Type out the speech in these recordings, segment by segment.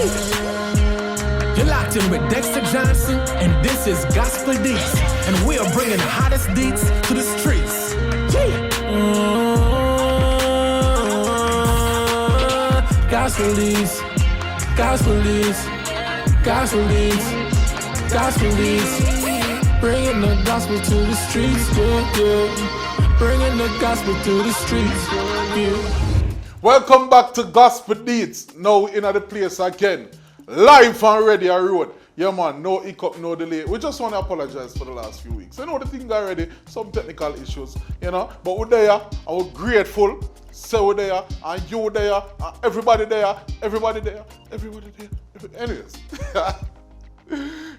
You're locked in with Dexter Johnson, and this is Gospel Deets, and we are bringing the hottest deets to the streets. Gospel Deets, Gospel Deets, Gospel Deets, Gospel Deets, bringing the gospel to the streets, yeah. Bringing the gospel to the streets, yeah. Welcome back to Gospel Deets. Now in the place again. Live and ready on road. Yeah man, no hiccup, no delay. We just want to apologize for the last few weeks. You know the thing already, some technical issues, you know. But we're there and we're grateful. So we're there and you there and everybody there, everybody there, everybody there. Anyways. Yeah,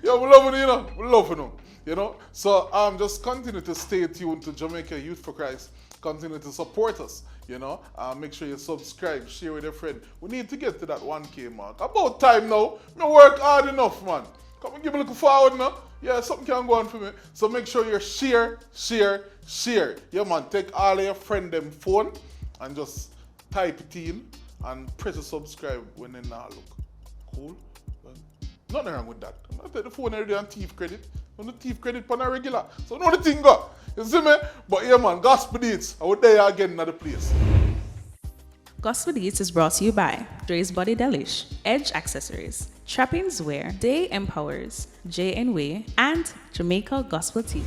we love it, you know. We love it, you know. So just continue to stay tuned to Jamaica Youth for Christ. Continue to support us. You know, make sure you subscribe, share with your friend. We need to get to that 1K mark. About time now. I work hard enough, man. Come and give me a look forward now. Yeah, something can go on for me. So make sure you share. Yeah, man, take all of your friend them phone and just type it in and press the subscribe when they now look. Cool? Nothing wrong with that. I take the phone every day and thief credit. On the thief credit on a regular. So know the thing go. You see me? But yeah man, Gospel Deets, I would there again in the place. Gospel Deets is brought to you by Dre's Body Delish, Edge Accessories, Trappings Wear, Day Empowers, J&, Way, and Jamaica Gospel TV.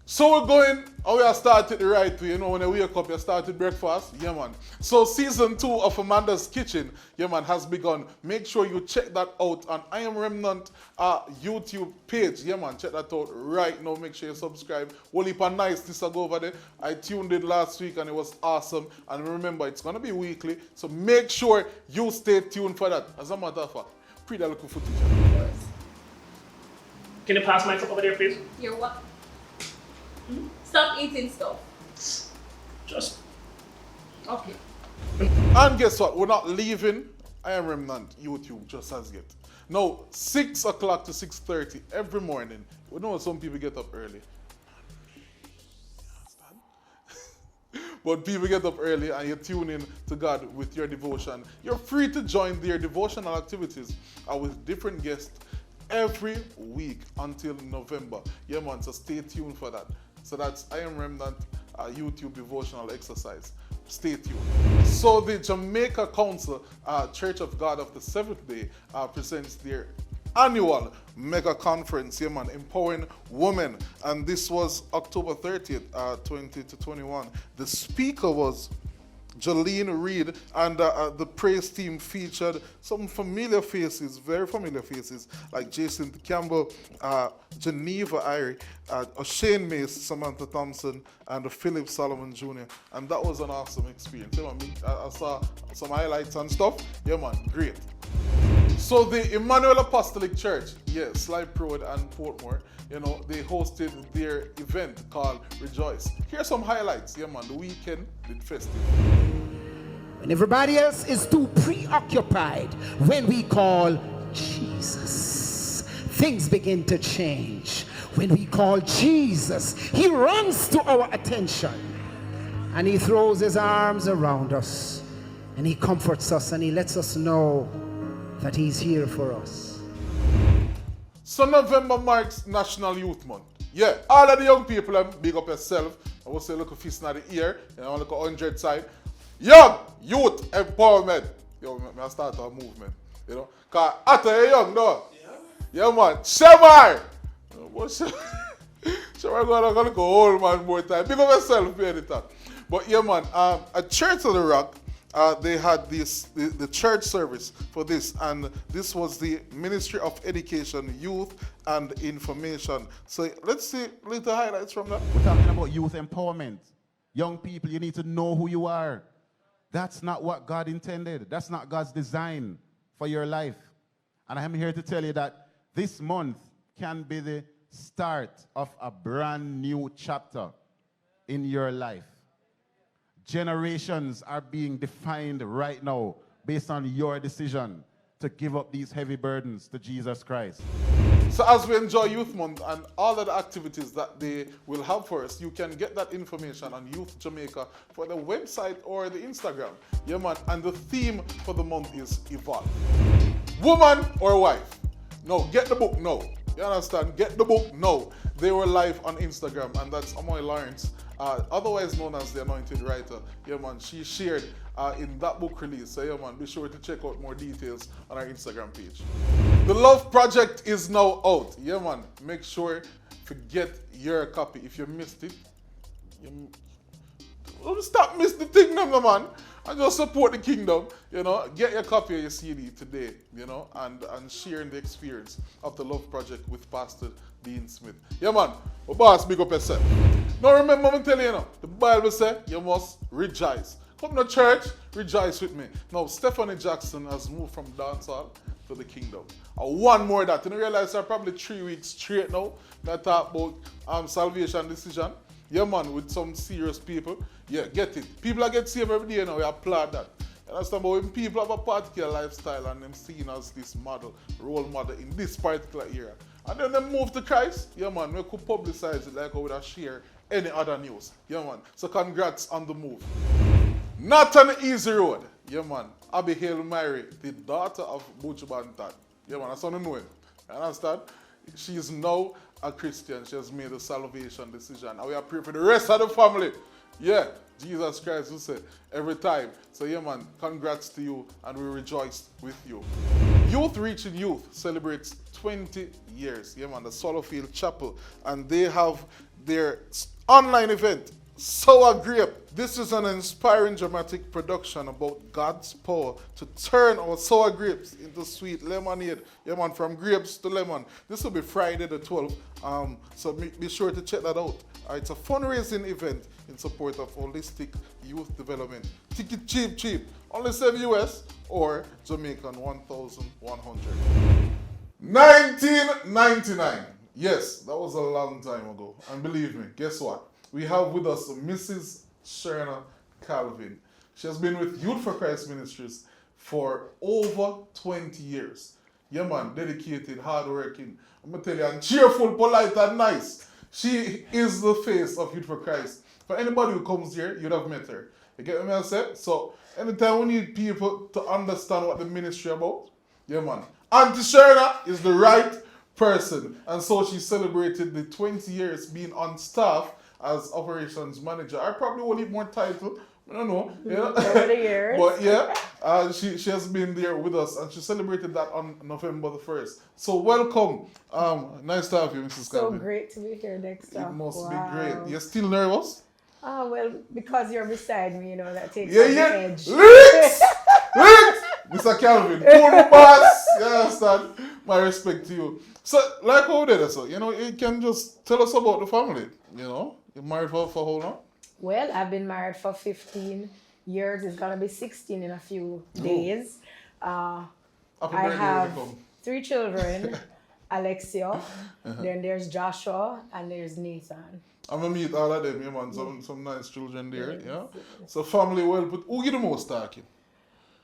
So we're going, and we have started the right way. You know, when you wake up, you start with breakfast. Yeah, man. So season 2 of Amanda's Kitchen, yeah, man, has begun. Make sure you check that out on I Am Remnant YouTube page. Yeah, man, check that out right now. Make sure you subscribe. Whole heap of niceness go over there. I tuned in last week and it was awesome. And remember, it's going to be weekly. So make sure you stay tuned for that. As a matter of fact, pretty local footage. Can you pass my cup over there, please? You're what? Stop eating stuff. Just. Okay. And guess what? We're not leaving I Am Remnant YouTube just as yet. Now, 6 o'clock to 6:30 every morning. We know some people get up early. But people get up early and you tune in to God with your devotion. You're free to join their devotional activities with different guests every week until November. Yeah, man, so stay tuned for that. So that's I Am Remnant YouTube devotional exercise. Stay tuned. So the Jamaica Council Church of God of the Seventh Day presents their annual mega conference, yeah man, empowering women, and this was October 30th, 2021. The speaker was Jolene Reed, and the praise team featured some familiar faces, very familiar faces, like Jason Campbell, Geneva Irie, O'Shane Mace, Samantha Thompson, and Philip Solomon Jr. And that was an awesome experience. Yeah, man, I saw some highlights and stuff. Yeah, man, great. So the Emmanuel Apostolic Church, yes, Slipe Road and Portmore, you know, they hosted their event called Rejoice. Here's some highlights. Yeah, man, the weekend did festive. When everybody else is too preoccupied, when we call Jesus, things begin to change. When we call Jesus, he runs to our attention and he throws his arms around us and he comforts us and he lets us know that he's here for us. So November marks National Youth Month. Yeah, all of the young people, big up yourself. I will say look a fist in the ear, and I want to look 100 side. Young youth empowerment. Yo, I start a movement, you know. Because after you're young, though. Yeah, man. Shemar! Shemar going to go old man more time. Big up yourself, be the top. But yeah, man, at Church of the Rock, they had the church service for this, and this was the Ministry of Education, Youth and Information. So let's see little highlights from that. We're talking about youth empowerment. Young people, you need to know who you are. That's not what God intended. That's not God's design for your life. And I'm here to tell you that this month can be the start of a brand new chapter in your life. Generations are being defined right now based on your decision to give up these heavy burdens to Jesus Christ. So as we enjoy Youth Month and all of the activities that they will have for us, you can get that information on Youth Jamaica for the website or the Instagram. Yeah, man. And the theme for the month is Evolve. woman or wife. No, get the book now. You understand? Get the book now. They were live on Instagram, and that's Amoy Lawrence, otherwise known as the Anointed Writer. Yeah, man, she shared in that book release. So, yeah, man, be sure to check out more details on our Instagram page. The Love Project is now out. Yeah, man, make sure to get your copy. If you missed it, don't stop missing the thing, no, man. And just support the kingdom, you know. Get your copy of your CD today, you know, and sharing the experience of the Love Project with Pastor Dean Smith. Yeah, man. But boss, big up yourself. Now remember, I'm telling you, the Bible says you must rejoice. Come to church, rejoice with me. Now, Stephanie Jackson has moved from dancehall to the kingdom. One more that. You realize there are probably 3 weeks straight now that talk about salvation decision. Yeah, man, with some serious people. Yeah, get it. People that get saved every day now, we applaud that. You understand? But when people have a particular lifestyle and them seen as this model, role model in this particular area, and then they move to Christ, yeah, man, we could publicize it like we would share any other news. Yeah, man. So congrats on the move. Not an easy road. Yeah, man. Abigail Mary, the daughter of Butch Bantan. Yeah, man, that's how you know him. You understand? She is now a Christian. She has made a salvation decision. And we are praying for the rest of the family. Yeah, Jesus Christ will say every time. So yeah, man, congrats to you, and we rejoice with you. Youth Reaching Youth celebrates 20 years. Yeah, man, the Solofield Chapel, and they have their online event, Sour Grape. This is an inspiring dramatic production about God's power to turn our sour grapes into sweet lemonade. Yeah, man, from grapes to lemon. This will be Friday the 12th. So be sure to check that out. It's a fundraising event in support of holistic youth development. Ticket cheap. Only $7 US or Jamaican 1,100. 1999. Yes, that was a long time ago. And believe me, guess what? We have with us Mrs. Sharina Kelvin. She has been with Youth for Christ Ministries for over 20 years. Yeah, man, dedicated, hardworking. I'm going to tell you, and cheerful, polite, and nice. She is the face of Youth for Christ. For anybody who comes here, you'd have met her. You get what I said? So, anytime we need people to understand what the ministry is about, yeah, man. Auntie Sharina is the right person. And so she celebrated the 20 years being on staff as operations manager. I probably will need more title. I don't know. Yeah. Over the years. But yeah, she has been there with us, and she celebrated that on November the 1st. So welcome. Nice to have you, Mrs. So Kelvin. great to be here next time. It must be great. You're still nervous? Oh, well, because you're beside me, you know, that takes Yeah. the edge. Lit! Mr. Kelvin, cool boss. You understand? My respect to you. So, like how did so, you know, you can just tell us about the family, you know? You're married for how long? Well, I've been married for 15 years. It's going to be 16 in a few days. Happy I birthday, have welcome. 3 children, Alexia, then there's Joshua, and there's Nathan. I'm going to meet all of them, yeah, man. Some nice children there, yeah? So, family well put. Who get the most talking?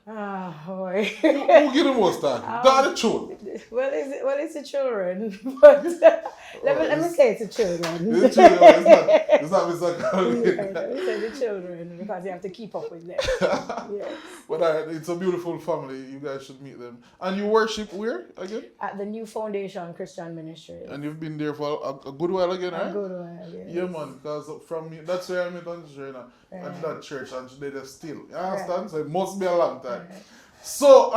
Ah, boy. Who get the most talking? Tell the truth. Well, it's the children, but let me say it's the children. The children, it's not Mr. Kelvin. Let me say the children, because you have to keep up with them. Yes. But it's a beautiful family. You guys should meet them. And you worship where again? At the New Foundation Christian Ministry. And you've been there for a good while again, right? A good while, yes. Yeah, man, because from me, that's where I met Auntie Sharina at that church, and they're there still. You understand? Right. So it must be a long time. Right. So,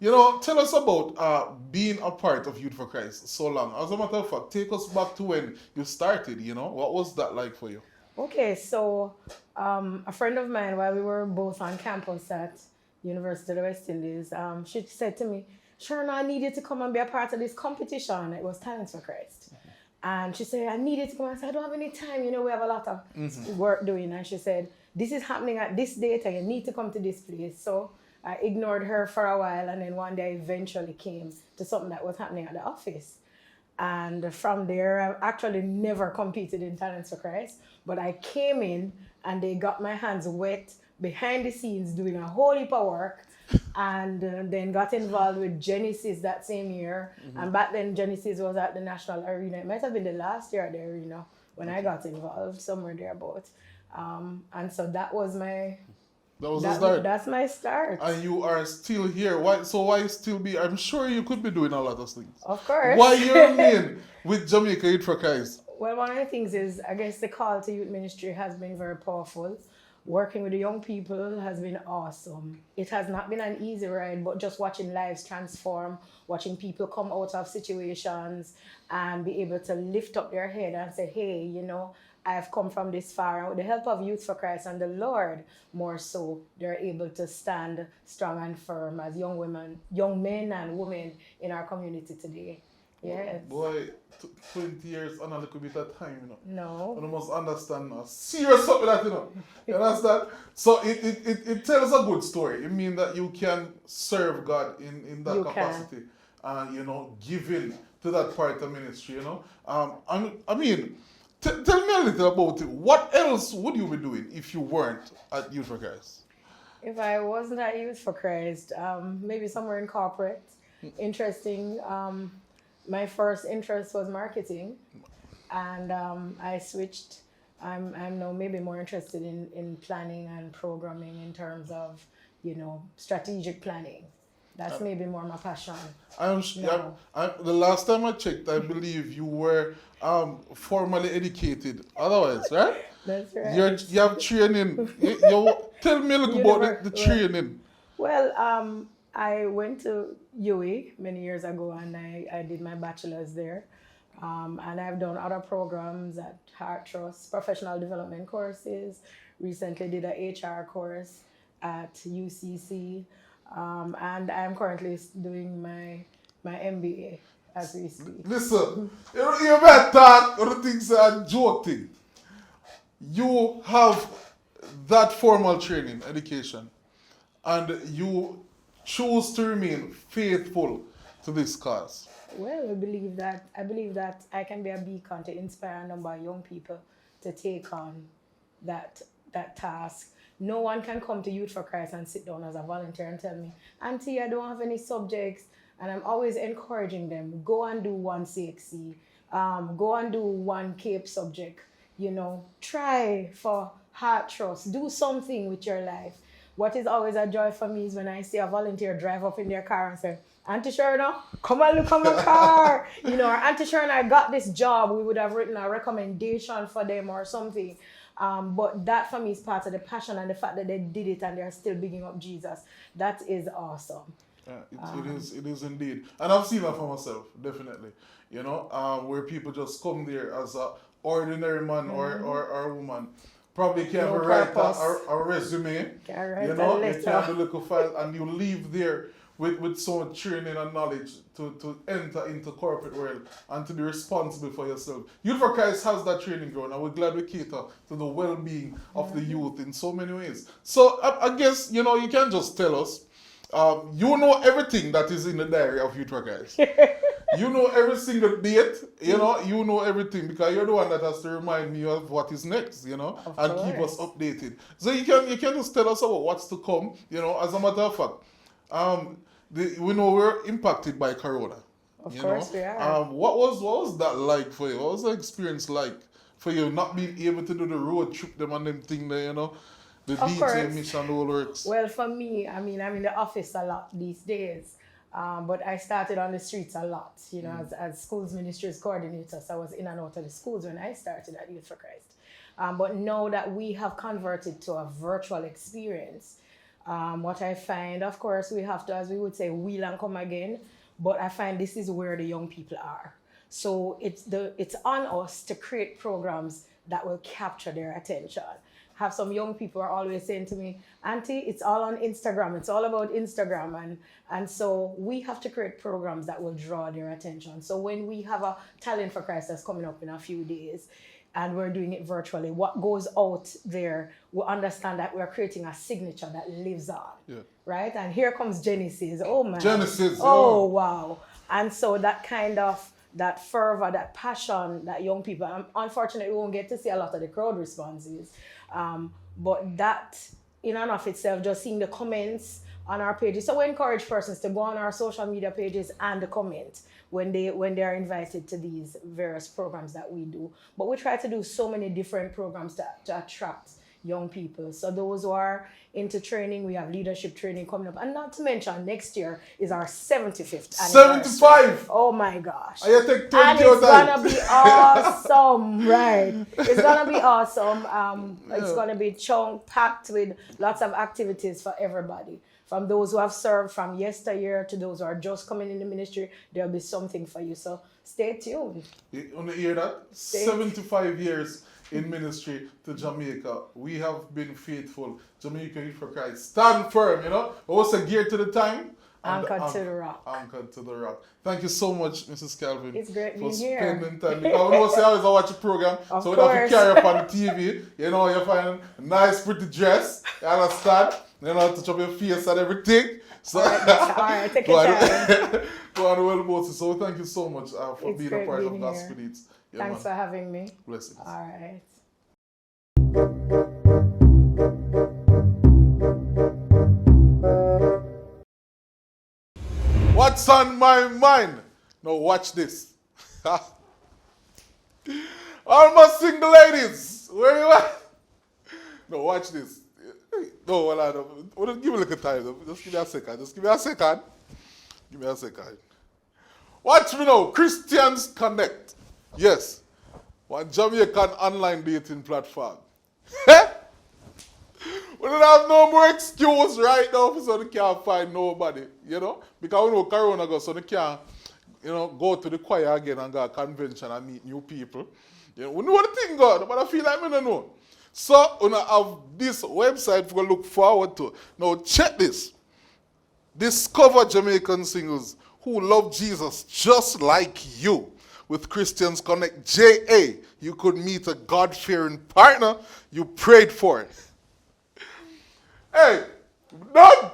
you know, tell us about being a part of Youth for Christ so long. As a matter of fact, take us back to when you started, you know. What was that like for you? Okay, so a friend of mine, while we were both on campus at University of the West Indies, she said to me, Sharina, I need you to come and be a part of this competition. It was Talents for Christ. And she said, I need you to come. I said, I don't have any time. You know, we have a lot of work doing. And she said, this is happening at this date and you need to come to this place. So I ignored her for a while, and then one day I eventually came to something that was happening at the office. And from there, I actually never competed in Talents for Christ, but I came in and they got my hands wet behind the scenes doing a whole heap of work, and then got involved with Genesis that same year. And back then, Genesis was at the National Arena. It might have been the last year at the arena when I got involved, somewhere thereabout. And so that was my That was the start. That's my start. And you are still here. Why still be? I'm sure you could be doing a lot of things. Of course. Why you remain with Jamaica Youth for Christ? Well, one of the things is, I guess the call to youth ministry has been very powerful. Working with the young people has been awesome. It has not been an easy ride, but just watching lives transform, watching people come out of situations and be able to lift up their head and say, hey, you know, I've come from this far. And with the help of Youth for Christ and the Lord, more so, they're able to stand strong and firm as young men and women in our community today. Yes. Boy, 20 years and a little bit of time, you know. No. You must understand now. Serious something that, you know. You understand? So it tells a good story. It means that you can serve God in that capacity. And, you know, giving to that part of ministry, you know. I mean, tell me a little about it. What else would you be doing if you weren't at Youth for Christ? If I wasn't at Youth for Christ, maybe somewhere in corporate. Interesting. My first interest was marketing, and I switched. I'm now maybe more interested in planning and programming in terms of, you know, strategic planning. That's maybe more my passion. The last time I checked, I believe you were formally educated. Otherwise, right? That's right. You have training. Tell me a little about the training. Well, I went to UWI many years ago, and I did my bachelor's there. And I've done other programs at Heart Trust, professional development courses. Recently did an HR course at UCC. And I'm currently doing my MBA as we speak. Listen, you better talk or the things are joke thing. You have that formal training, education, and you choose to remain faithful to this cause. Well, I believe that I can be a beacon to inspire a number of young people to take on that task. No one can come to Youth for Christ and sit down as a volunteer and tell me, Auntie, I don't have any subjects. And I'm always encouraging them, go and do one CXC, go and do one CAPE subject, you know, try for Heart Trust, do something with your life. What is always a joy for me is when I see a volunteer drive up in their car and say, Auntie Sharina, come and look at my car. You know, or Auntie Sharina, I got this job. We would have written a recommendation for them or something. But that for me is part of the passion and the fact that they did it and they're still bigging up Jesus. That is awesome. Yeah, it is indeed. And I've seen that for myself, definitely. You know, where people just come there as an ordinary man or a woman. Probably can't write a resume, you know, you can't do a little file, and you leave there with so much training and knowledge to enter into corporate world and to be responsible for yourself. Youth for Christ has that training ground, and we're glad we cater to the well-being of the youth in so many ways. So I guess, you know, you can just tell us, you know everything that is in the diary of Youth for Christ. You know every single date, you know everything, because you're the one that has to remind me of what is next, you know, and keep us updated. So you can just tell us about what's to come, you know, as a matter of fact. We know we're impacted by Corona. Of course we are. What was that like for you? What was the experience like for you not being able to do the road trip, them and them thing there, you know? The Deets mission, the whole works. Well, for me, I mean, I'm in the office a lot these days. But I started on the streets a lot, you know, as schools ministries coordinator. So I was in and out of the schools when I started at Youth for Christ. But now that we have converted to a virtual experience, what I find, of course, we have to, as we would say, wheel and come again. But I find this is where the young people are. So it's on us to create programs that will capture their attention. Have some young people are always saying to me, Auntie, it's all on Instagram. It's all about Instagram. And so we have to create programs that will draw their attention. So when we have a Talent for Christ that's coming up in a few days, and we're doing it virtually, what goes out there, we understand that we're creating a signature that lives on, right? And here comes Genesis. Oh, man. Genesis. Oh, wow. And so that kind of, that fervor, that passion that young people, unfortunately, we won't get to see a lot of the crowd responses. But that in and of itself, just seeing the comments on our pages. So we encourage persons to go on our social media pages and comment when they are invited to these various programs that we do. But we try to do so many different programs to attract young people. So those who are into training, we have leadership training coming up. And not to mention, next year is our 75th anniversary. 75! Oh my gosh. And you take 20 And it's time. gonna be awesome, right? It's gonna be awesome. It's gonna be packed with lots of activities for everybody. From those who have served from yesteryear to those who are just coming in the ministry, there'll be something for you. So stay tuned. You want to hear that? 75 years in ministry to Jamaica. We have been faithful. Jamaica Youth for Christ. Stand firm, you know. Also geared to the time. Anchored to the rock. Anchored to the rock. Thank you so much, Mrs. Kelvin. It's great for being here. spending time. Because we know say always I watch a program, Of so we have course. to carry up on the TV. You know, you find a nice, pretty dress. You understand? You know, touch up your face and everything. So, all right, take your time. Go on well, Moses. So thank you so much for It's being a great part being of Gospel here. Deets. Yeah, Thanks man. for having me. Blessings. All right. What's on my mind? Now watch this. All my single ladies, where you at? No, watch this. No, well, I don't. Well, give me a little time. Just give me a second. Just give me a second. Give me a second. Watch me now. Christians Connect. Yes. One Jamaican online dating platform. We don't have no more excuse right now so they can't find nobody, you know? Because we know Corona goes, so they can't, go to the choir again and go to a convention and meet new people. You know, we know the thing, God, but I feel like we don't know. So, we have this website we look forward to. Now, check this. Discover Jamaican singles who love Jesus just like you. With Christians Connect JA, you could meet a God-fearing partner you prayed for. Hey, we're done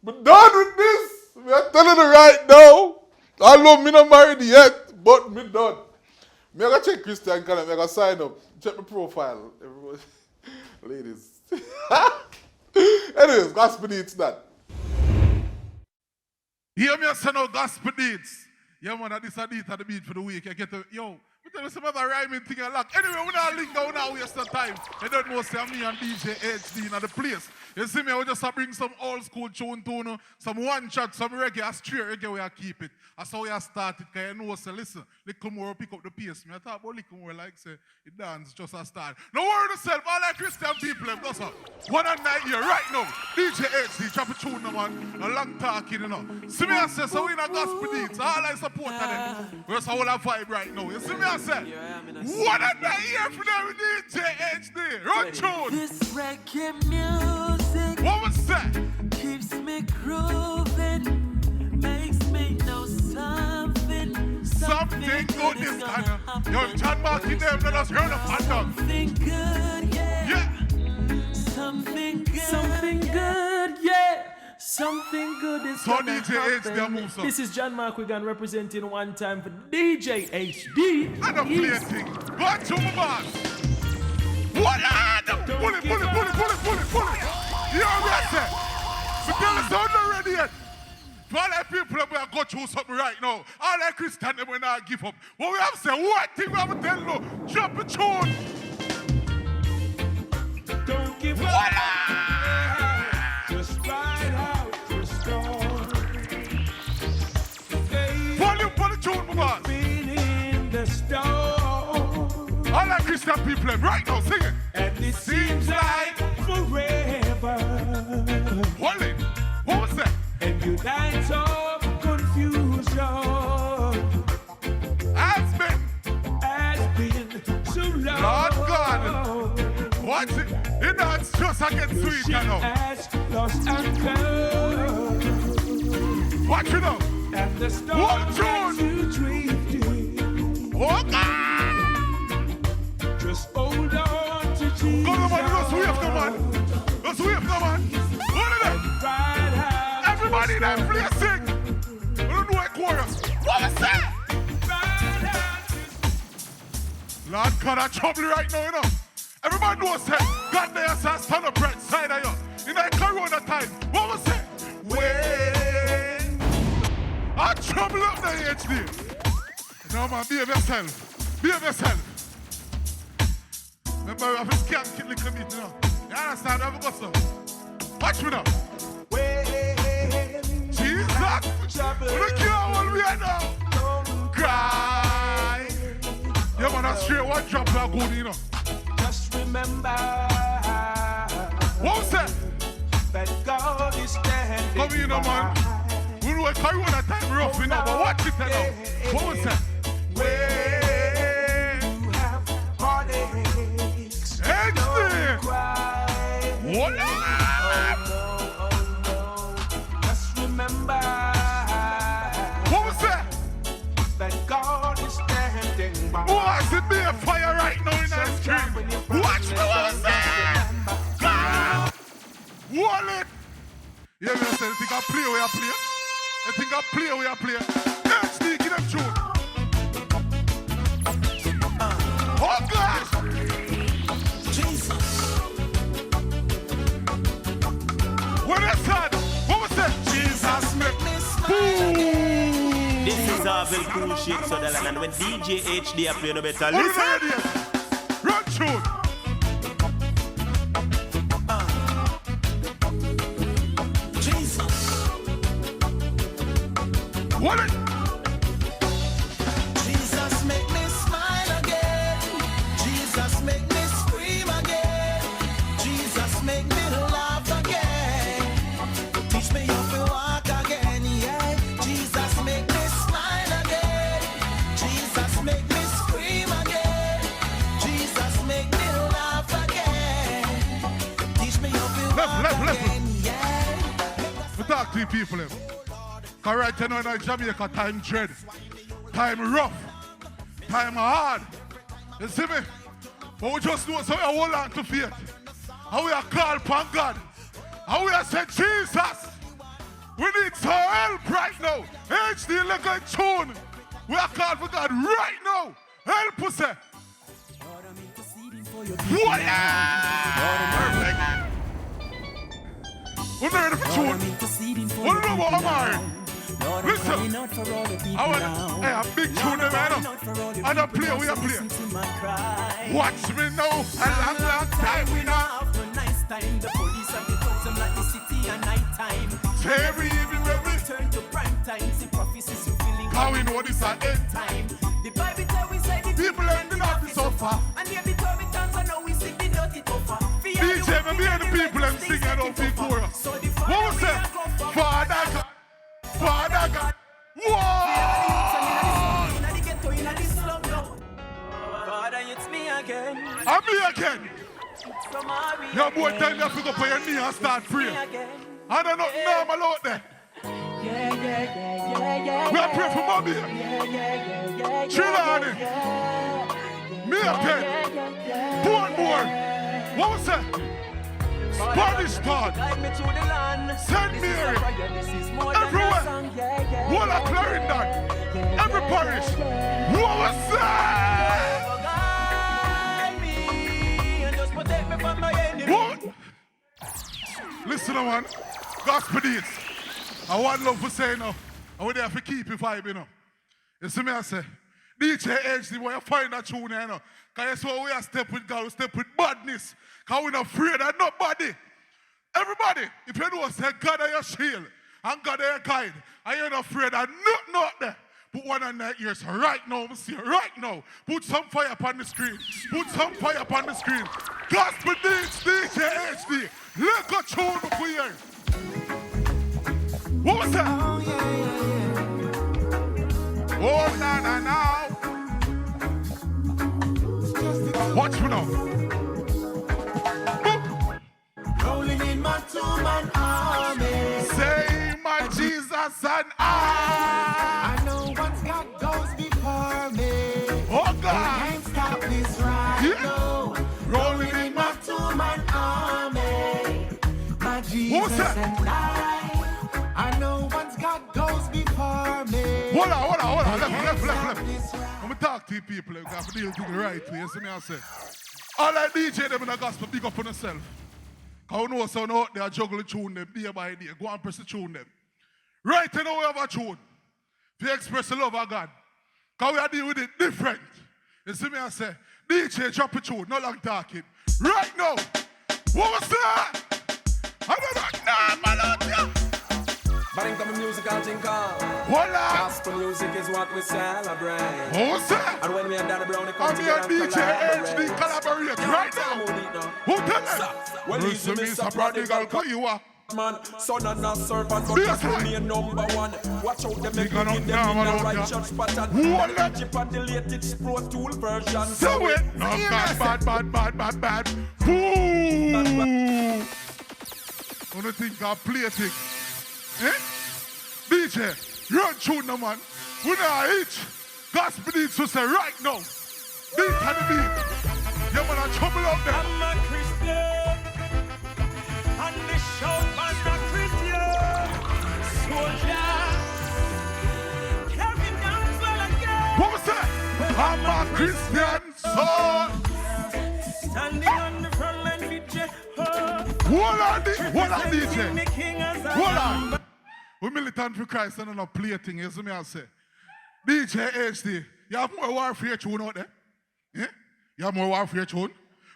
with this. We are telling you right now. Although me not married yet, but me done. Me I check Christian Connect, me I sign up. Check my profile. Everybody. Ladies. Anyways, Gospel Deets that. Hear me say no Gospel Deets. Yeah, man, this a Deets at the beat for the week. I get to, yo, we tell you some other rhyming thing I lock. Anyway, we not link down, we not waste the time. You don't know, say me and DJ HD in the place. You see me, I will just bring some old school tune to you, some one shot, some reggae, a straight reggae we keep it. That's how we started, because you know, say, listen, little more pick up the pace. Me I talk about little more like, say, it dance just a start. No worry yourself, all like Christian people, that's all. One and night here, right now, DJ HD, drop a tune, no man, a long talking, you know. See me, I say, so we in a Gospel Deets, all I support them. We're so all a vibe right now. You see me, I say, one and night here for them, DJ HD, run tune. This reggae music What was that? keeps me grooving, makes me know something Something good this time. Yo, John Martin them, let us hear the fun. Something good, yeah. Yeah. Something good, yeah. Something good is So gonna DJ HD, happen. move some. This is John Mark Wigan representing one time for DJ HD. I don't play a thing. Go on to my boss. What on? Pull it. You know what I said? So tell us how not ready yet. To all that people that we are go through something right now. All that Christian that we not give up. What we have said, what thing we have to tell you? Jump a tune. Don't give up. Voila! Just ride out the storm. Pull the tune, my boss. Been in the storm. All that Christian people right now, sing it. And it seems like forever. Hold it. What was that? And your nights of confusion Has been so long. Lord God. What's it? It dance just against Your sweet, ship you know. has lost anchor. Watch it out. And the storm One has tune. you drifting. Oh, God. Just hold on to Jesus. Go, man. Let's wave, man. What is that? Ride out. Everybody in that place sing. I don't know a chorus. What was that? Ride out. Lord God, I'm trouble right now, you know. Everybody knows that God there says stand up right side of you. In that corona time. What was it? When I trouble up the HD. Now, man, behave yourself. Behave yourself. Remember, I have a scan kid little bit, you know. You understand? Have a go some. Watch me now. Jesus! Look here what we are now. Cry. Yeah, man, that's straight. What drop that good, you know? Just remember. What was that? That God is standing. Come here, man. We know what carry on that time rough, you know, but watch it now. What was that? When you have heartaches, Excellent. cry. What? Just remember. What was that? That God is standing by. Who has it be a fire right now in that street? Watch me, what was that? Wallet! Yeah, me say, you think I play where I play? You think I play where I play? HD, give them tune. Oh, God! Jesus. What is that? What was that? Jesus make me smile. This is our very cool shit, so that and when DJ HD play no better, What is listen. that? Run tune. Jesus. What it? Jesus make me smile again. Jesus make me scream again. Jesus make me laugh again. Teach me how to walk again, yeah. Jesus make me smile again. Jesus make me scream again. Jesus make me laugh again. Teach me how to walk again, yeah. We talk to the people. Because right now in Jamaica, time dread, time rough, time hard. You see me? But we just know so we hold on to faith. And we are called upon God. And we are saying, Jesus, we need some help right now. HD look like tune. We are called for God right now. Help us. What? Perfect. We know the tune. We know what I'm on. Listen, I want a big tune, man. And I play, we are play. Watch me now, a long, long time we now. The police and the thugs them like the city at night time. Every evening when we turn to prime time, see prophecies fulfilling. how we know this at end time. The Bible tell we say the people ending up is so far. and here the Tommy dance and now we sing the dirty tougher. DJ, me hear the people them singing out the chorus. So the What was that? Father God, Father God. Whoa! Father, it's me again. I'm me again. Somebody Your boy tell you to go for your knee and start praying. I don't know normal out there. We are praying for mommy. Trinidad. Me again. Bournemouth. What was that? Spanish God. St. Mary. Everywhere. What a Clarendon. Every parish. What was that? What? Listen, man. Gospel Deets. I want love for saying now. I would have to keep it vibe, you know. You see me, I say, DJ HD, boy, you find that tune, you know. Because that's why we are step with God, we step with badness. Because we're not afraid of nobody. Everybody, if you know, say God is your shield and God is your guide, and you're not afraid of nothing out there. Put one on that ears right now, I see right now. Put some fire upon the screen. Put some fire upon the screen. Gospel Deets, DJ HD. Look at tune before you hear. What was that? Oh, no. Watch me now. Rolling in my two-man army. Say my Jesus and I know once God goes before me. Oh God. I can't stop this ride. No. Rolling in my two-man army. My Jesus and I know once God goes before me. Hold on. Left. I'm going to talk to you people. You have to deal with the right way. You see me, I say. All I DJ them in the gospel, big up on yourself. Because you know someone out there juggling tune them day by day. Go and press the tune them. Right now we have a tune. To express the love of God. Because we are dealing with it different. You see me, I say. DJ drop a tune, no long talking. Right now. What was that? I don't know. Nah, man, out here. But in the musical thing called Voila. gospel music is what we celebrate. What was that? And when me and Daddy Brownie come I'm together here and DJ HD collaborate right now. Who tell them? Well, he's the Mr. Prodigal, cause you are. Man, son and a servant, but he's only a number one. Watch out, them make them in the righteous pattern. The chip and the latest Pro Tool version. So it. No, bad. Boom. Wanna think I play a thing? Eh? DJ, you're on tune now, man. We not each. Gospel needs to say right now. Beat and the beat. Yeah, man, I'm trouble out there. I'm a Christian. And the shout man a Christian. Soldier. Carry down well again. What was that? I'm a Christian soul. Standing on the front line with Jehovah. Hold on, DJ. Hold on. on. We militant for Christ and not play a thing, you see me I say. DJ HD, you have more warfare tune out there? Yeah? You have more warfare tune?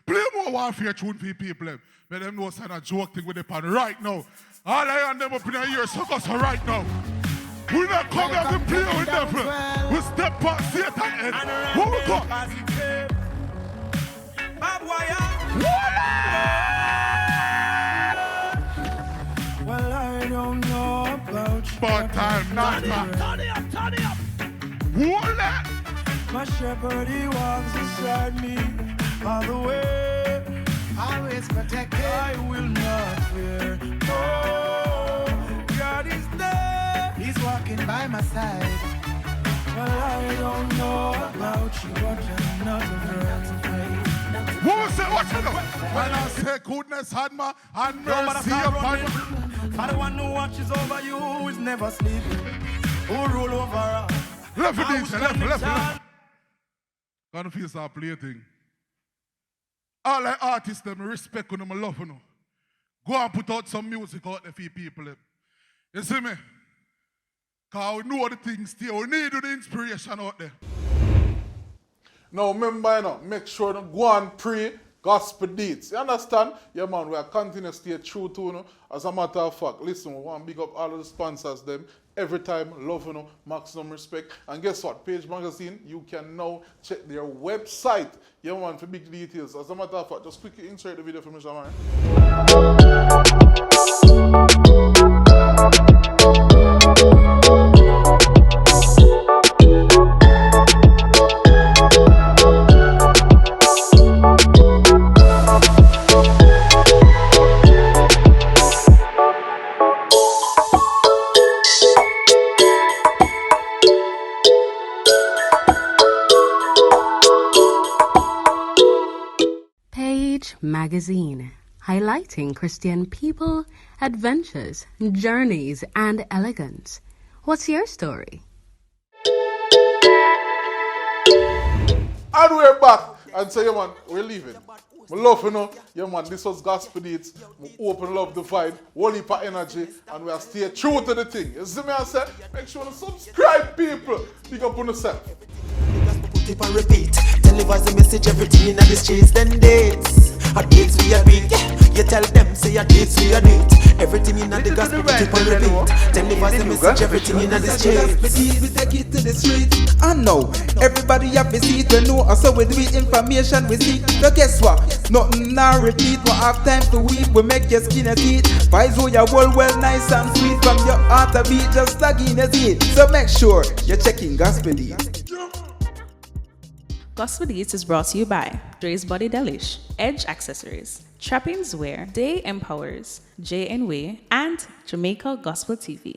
Play more warfare tune for people. But them know some joke thing with the pan right now. All I and them up in the ear, so right now. We not come here to play with them. We step past Satan and who we got? Well, I don't know about you. But I'm not. Turn it up. Hold that. My shepherd, he walks beside me all the way. Always protected. I will not fear. Oh, God is there. He's walking by my side. Well, I don't know about you, but I'm not afraid to faith. Who say what you know? When I say goodness had my and mercy upon you. For the one who watches over you, who is never sleeping, who rule over us. Left it, DJ, left. Gonna feel start play thing. All the artists them respect them, I love them. Go and put out some music out there for people. You see me? Cause we know the things still. We need the inspiration out there. Now remember, you know, make sure to go and pray gospel deeds. You understand? Yeah, man, we are continuing to stay true to, you know. As a matter of fact, listen, we want to big up all of the sponsors, them. Every time, love, you know, maximum respect. And guess what? Page Magazine, you can now check their website. Yeah, man, for big details. As a matter of fact, just quickly insert the video for me, Shaman. Magazine, highlighting Christian people, adventures, journeys, and elegance. What's your story? And we're back. And so, yeah, man, we're leaving. We love, you know. Yeah, man, this was Gospel Deets. We open love the vibe, whole heap of energy, and we are stay true to the thing. You see me, I say? Make sure to subscribe, people. Pick up on yourself. Put it and repeat. Delivers the message, everything in the streets, then Deets. A Deets we a beat. You tell them, say a Deets we a beat. Everything in the gospel, put it and repeat. Delivers the message, everything in the streets. We take it to the street. And now, everybody have to see it. We know, and so we do information we seek. So guess what? Nothing now repeat. We have time to weep. We make your skin a teeth. Vibes with your world well nice and sweet. From your heart to beat, just like in a seed. So make sure you're checking Gospel Deets. Gospel Deets is brought to you by Dre's Body Delish, Edge Accessories, Trappings Wear, Day Empowers, J and Way, and Jamaica Gospel TV.